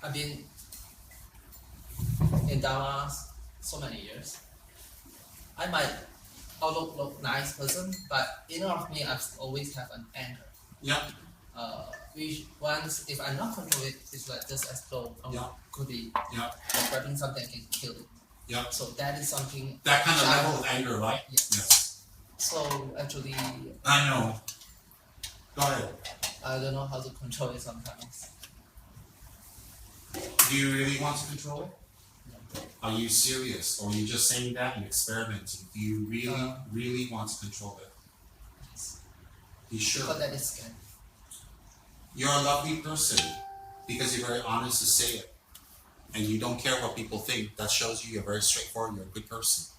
I've been in Dharma so many years. I might look nice person, but inner of me, I always have an anger. Yeah. Which once, if I'm not control it, it's like just as though could be grabbing something and kill it. Yeah. So that is something. That kind of level of anger, right? Yes. So actually. I know. Go ahead. I don't know how to control it sometimes. Do you really want to control it? No. Are you serious, or are you just saying that and experimenting? Do you really want to control it? Yes. You sure? Because that is scary. You're a lovely person because you're very honest to say it, and you don't care what people think. That shows you you're very straightforward. You're a good person.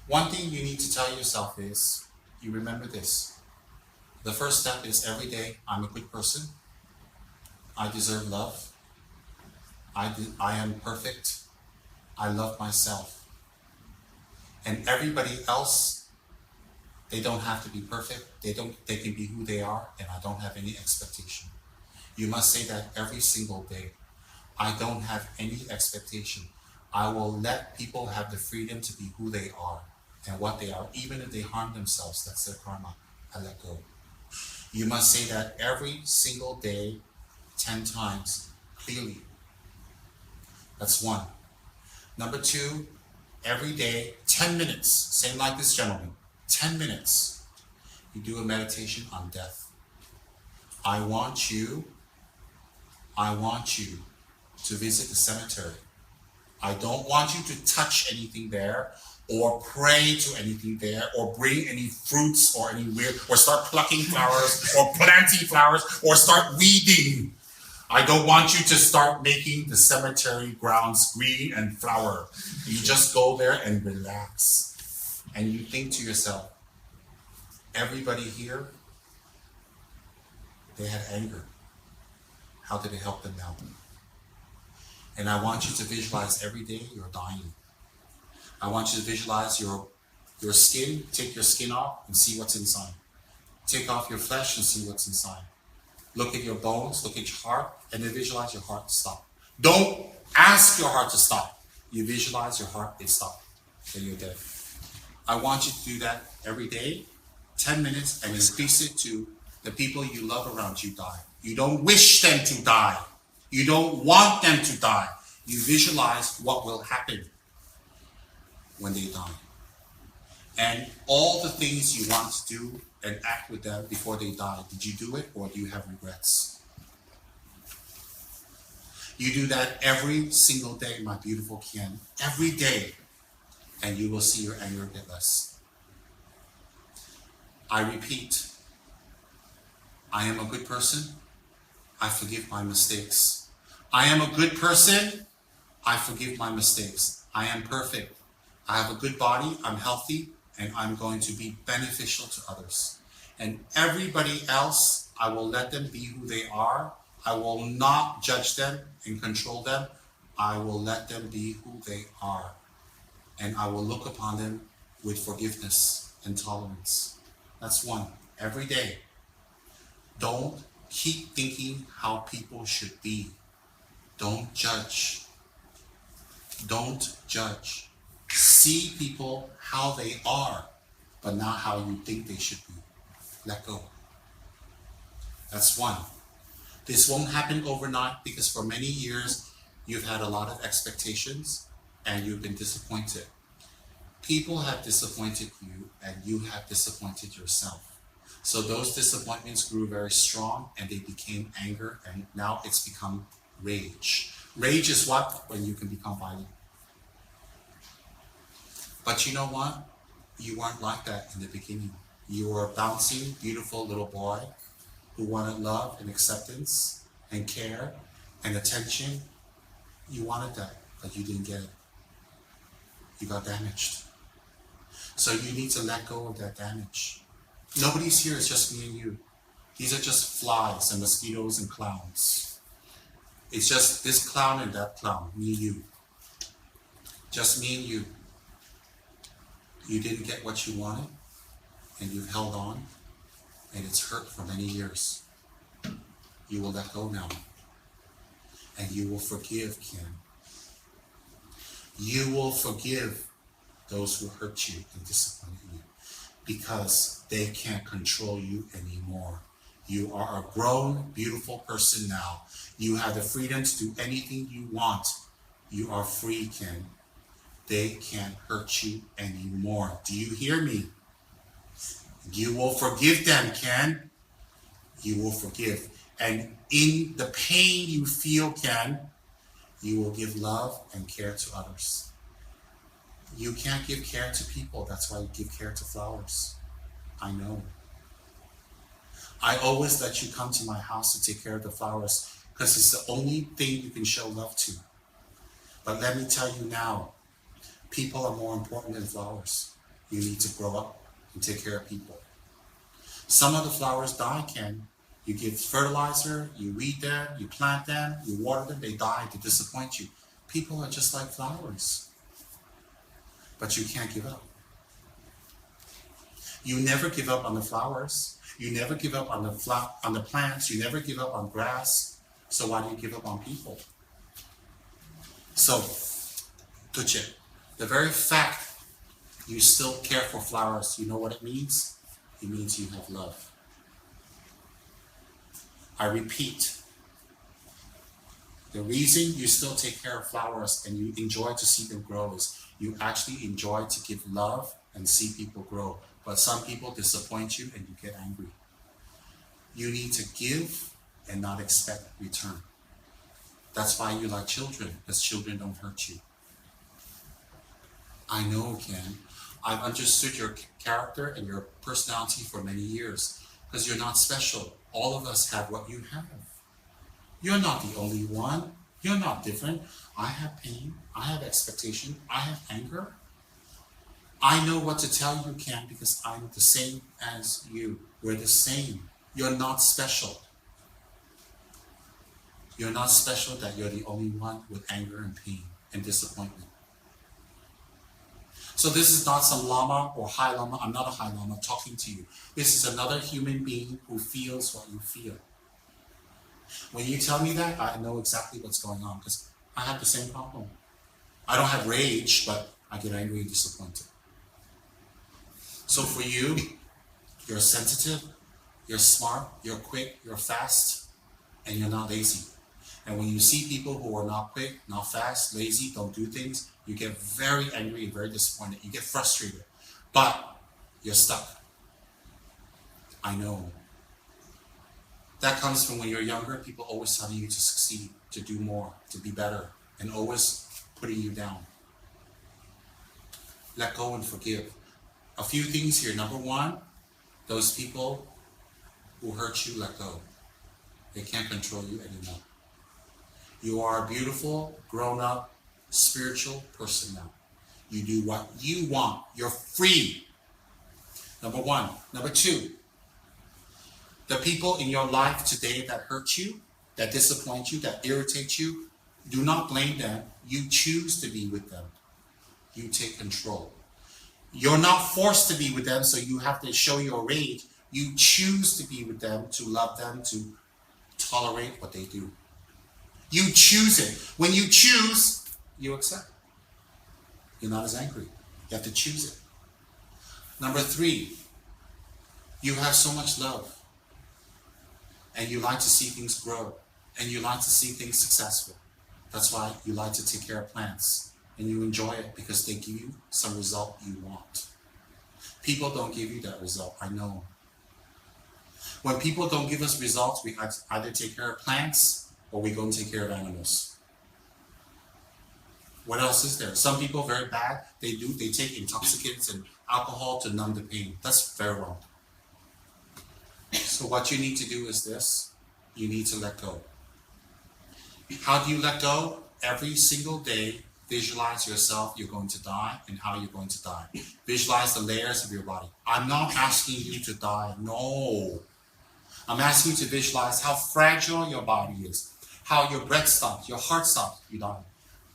One thing you need to tell yourself is, you remember this. The first step is every day, I'm a good person. I deserve love. I am perfect. I love myself. And everybody else, they don't have to be perfect. They can be who they are, and I don't have any expectation. You must say that every single day. I don't have any expectation. I will let people have the freedom to be who they are and what they are. Even if they harm themselves, that's their karma. I let go. You must say that every single day, 10 times, clearly. That's one. Number two, every day, 10 minutes, same like this gentleman, 10 minutes, you do a meditation on death. I want you to visit the cemetery. I don't want you to touch anything there, or pray to anything there, or bring any fruits or any weird, or start plucking flowers, or planting flowers, or start weeding. I don't want you to start making the cemetery grounds green and flower. You just go there and relax. And you think to yourself, everybody here, they had anger. How did it help them now? And I want you to visualize every day you're dying. I want you to visualize your skin, take your skin off and see what's inside. Take off your flesh and see what's inside. Look at your bones, look at your heart, and then visualize your heart to stop. Don't ask your heart to stop. You visualize your heart, it stopped. Then you're dead. I want you to do that every day, 10 minutes, and increase it to the people you love around you die. You don't wish them to die. You don't want them to die. You visualize what will happen when they die. And all the things you want to do and act with them before they die, did you do it, or do you have regrets? You do that every single day, my beautiful Kian, every day, and you will see your anger get less. I repeat, I am a good person. I forgive my mistakes. I am a good person. I forgive my mistakes. I am perfect. I have a good body. I'm healthy. And I'm going to be beneficial to others. And everybody else, I will let them be who they are. I will not judge them and control them. I will let them be who they are. And I will look upon them with forgiveness and tolerance. That's one. Every day. Don't keep thinking how people should be. Don't judge. Don't judge. See people how they are, but not how you think they should be. Let go. That's one. This won't happen overnight because for many years you've had a lot of expectations and you've been disappointed. People have disappointed you and you have disappointed yourself. So those disappointments grew very strong and they became anger, and now it's become rage. Rage is what? When you can become violent. But you know what? You weren't like that in the beginning. You were a bouncing, beautiful little boy who wanted love and acceptance and care and attention. You wanted that, but you didn't get it. You got damaged. So you need to let go of that damage. Nobody's here, it's just me and you. These are just flies and mosquitoes and clowns. It's just this clown and that clown, me and you. Just me and you. You didn't get what you wanted, and you've held on, and it's hurt for many years. You will let go now. And you will forgive, Ken. You will forgive those who hurt you and disappointed you because they can't control you anymore. You are a grown, beautiful person now. You have the freedom to do anything you want. You are free, Ken. They can't hurt you anymore. Do you hear me? You will forgive them, Ken. You will forgive. And in the pain you feel, Ken, you will give love and care to others. You can't give care to people. That's why you give care to flowers. I know. I always let you come to my house to take care of the flowers because it's the only thing you can show love to. But let me tell you now, people are more important than flowers. You need to grow up and take care of people. Some of the flowers die, Ken. You give fertilizer, you weed them, you plant them, you water them, they die, they disappoint you. People are just like flowers. But you can't give up. You never give up on the flowers. You never give up on the plants. You never give up on grass. So why do you give up on people? So, Tuche, the very fact you still care for flowers, you know what it means? It means you have love. I repeat, the reason you still take care of flowers and you enjoy to see them grow is you actually enjoy to give love and see people grow. But some people disappoint you and you get angry. You need to give and not expect return. That's why you like children, because children don't hurt you. I know, Ken. I've understood your character and your personality for many years, because you're not special. All of us have what you have. You're not the only one. You're not different. I have pain. I have expectation. I have anger. I know what to tell you, Ken, because I'm the same as you. We're the same. You're not special. You're not special that you're the only one with anger and pain and disappointment. So this is not some Lama or High Lama. I'm not a High Lama talking to you. This is another human being who feels what you feel. When you tell me that, I know exactly what's going on because I have the same problem. I don't have rage, but I get angry and disappointed. So for you, you're sensitive, you're smart, you're quick, you're fast, and you're not lazy. And when you see people who are not quick, not fast, lazy, don't do things, you get very angry and very disappointed. You get frustrated. But you're stuck. I know. That comes from when you're younger, people always telling you to succeed, to do more, to be better, and always putting you down. Let go and forgive. A few things here. Number one, those people who hurt you, let go. They can't control you anymore. You are a beautiful, grown-up, spiritual person now. You do what you want. You're free. Number one. Number two, the people in your life today that hurt you, that disappoint you, that irritate you, do not blame them. You choose to be with them. You take control. You're not forced to be with them, so you have to show your rage. You choose to be with them, to love them, to tolerate what they do. You choose it. When you choose, you accept. You're not as angry. You have to choose it. Number three, you have so much love. And you like to see things grow. And you like to see things successful. That's why you like to take care of plants. And you enjoy it because they give you some result you want. People don't give you that result, I know. When people don't give us results, we either take care of plants or we go and take care of animals. What else is there? Some people, very bad, they take intoxicants and alcohol to numb the pain. That's very wrong. So what you need to do is this. You need to let go. How do you let go? Every single day, visualize yourself, you're going to die, and how you're going to die. Visualize the layers of your body. I'm not asking you to die, no. I'm asking you to visualize how fragile your body is, how your breath stops, your heart stops, you die.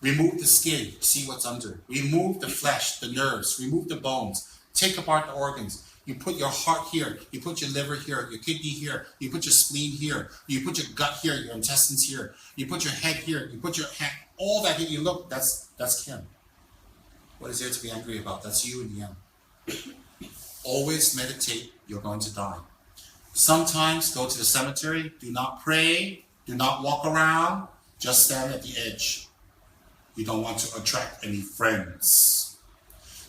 Remove the skin, see what's under. Remove the flesh, the nerves, remove the bones, take apart the organs. You put your heart here, you put your liver here, your kidney here, you put your spleen here, you put your gut here, your intestines here, you put your head here, you put your hand, all that here, you look, that's Kim. What is there to be angry about? That's you in the end. Always meditate, you're going to die. Sometimes go to the cemetery, do not pray, do not walk around, just stand at the edge. You don't want to attract any friends.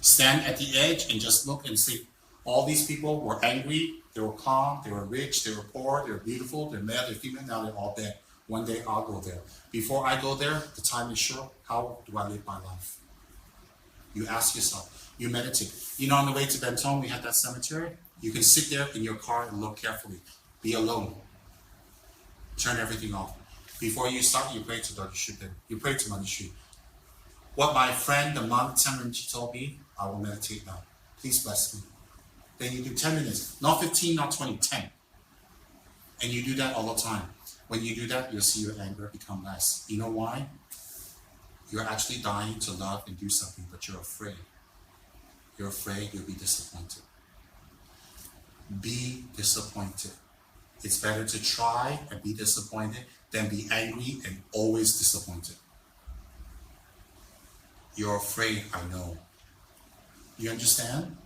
Stand at the edge and just look and see. All these people were angry, they were calm, they were rich, they were poor, they were beautiful, they're male, they're female, now they're all dead. One day I'll go there. Before I go there, the time is short. How do I live my life? You ask yourself, you meditate. You know, on the way to Benton, we had that cemetery. You can sit there in your car and look carefully. Be alone. Turn everything off. Before you start, you pray to Dr. Shupin. You pray to Mother Shri. What my friend, the monk Tsem Rinpoche told me, I will meditate now. Please bless me. Then you do 10 minutes. Not 15, not 20, 10. And you do that all the time. When you do that, you'll see your anger become less. You know why? You're actually dying to love and do something, but you're afraid. You're afraid you'll be disappointed. Be disappointed. It's better to try and be disappointed than be angry and always disappointed. You're afraid, I know. You understand?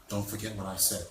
Don't forget what I said.